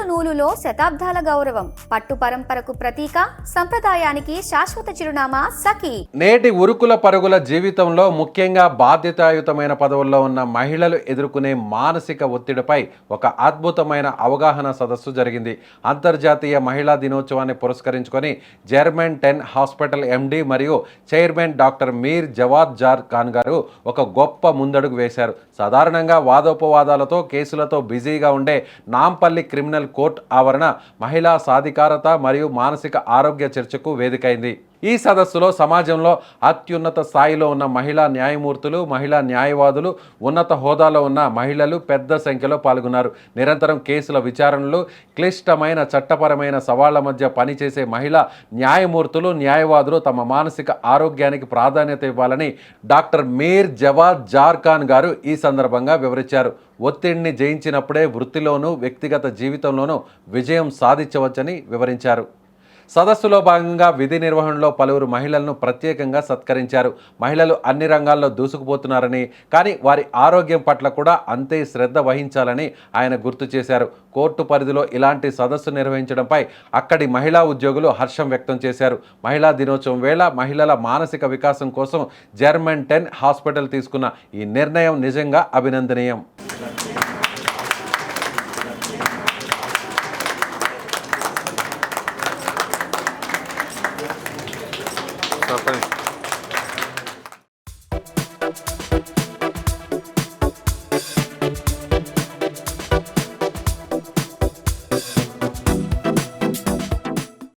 నూలులో శతాబ్దాల గౌరవం, పట్టు పరంపరకు ప్రతీక, సంప్రదాయానికి శాశ్వత చిరునామా సఖీ. నేటి ఉరుకుల పరుగుల జీవితంలో ముఖ్యంగా బాధ్యతాయుతమైన పదవుల్లో ఉన్న మహిళలు ఎదుర్కొనే మానసిక ఒత్తిడిపై ఒక అద్భుతమైన అవగాహన సదస్సు జరిగింది. అంతర్జాతీయ మహిళా దినోత్సవాన్ని పురస్కరించుకొని జర్మన్ 10 హాస్పిటల్ ఎండి మరియు చైర్మన్ డాక్టర్ మీర్ జవాద్ జార్ ఖాన్ గారు ఒక గొప్ప ముందడుగు వేశారు. సాధారణంగా వాదోపవాదాలతో కేసులతో బిజీగా ఉండే నాంపల్లి క్రిమినల్ కోర్టు ఆవరణ మహిళా సాధికారత మరియు మానసిక ఆరోగ్య చర్చకు వేదికైంది. ఈ సదస్సులో సమాజంలో అత్యున్నత స్థాయిలో ఉన్న మహిళా న్యాయమూర్తులు, మహిళా న్యాయవాదులు, ఉన్నత హోదాలో ఉన్న మహిళలు పెద్ద సంఖ్యలో పాల్గొన్నారు. నిరంతరం కేసుల విచారణలు, క్లిష్టమైన చట్టపరమైన సవాళ్ల మధ్య పనిచేసే మహిళా న్యాయమూర్తులు, న్యాయవాదులు తమ మానసిక ఆరోగ్యానికి ప్రాధాన్యత ఇవ్వాలని డాక్టర్ మీర్ జవాద్ జార్ ఖాన్ గారు ఈ సందర్భంగా వివరించారు. ఒత్తిడిని జయించినప్పుడే వృత్తిలోనూ వ్యక్తిగత జీవితంలోనూ విజయం సాధించవచ్చని వివరించారు. సదస్సులో భాగంగా విధి నిర్వహణలో పలువురు మహిళలను ప్రత్యేకంగా సత్కరించారు. మహిళలు అన్ని రంగాల్లో దూసుకుపోతున్నారని, కానీ వారి ఆరోగ్యం పట్ల కూడా అంతే శ్రద్ధ వహించాలని ఆయన గుర్తు చేశారు. కోర్టు పరిధిలో ఇలాంటి సదస్సు నిర్వహించడంపై అక్కడి మహిళా ఉద్యోగులు హర్షం వ్యక్తం చేశారు. మహిళా దినోత్సవం వేళ మహిళల మానసిక వికాసం కోసం జర్మన్ 10 హాస్పిటల్ తీసుకున్న ఈ నిర్ణయం నిజంగా అభినందనీయం. Sorry.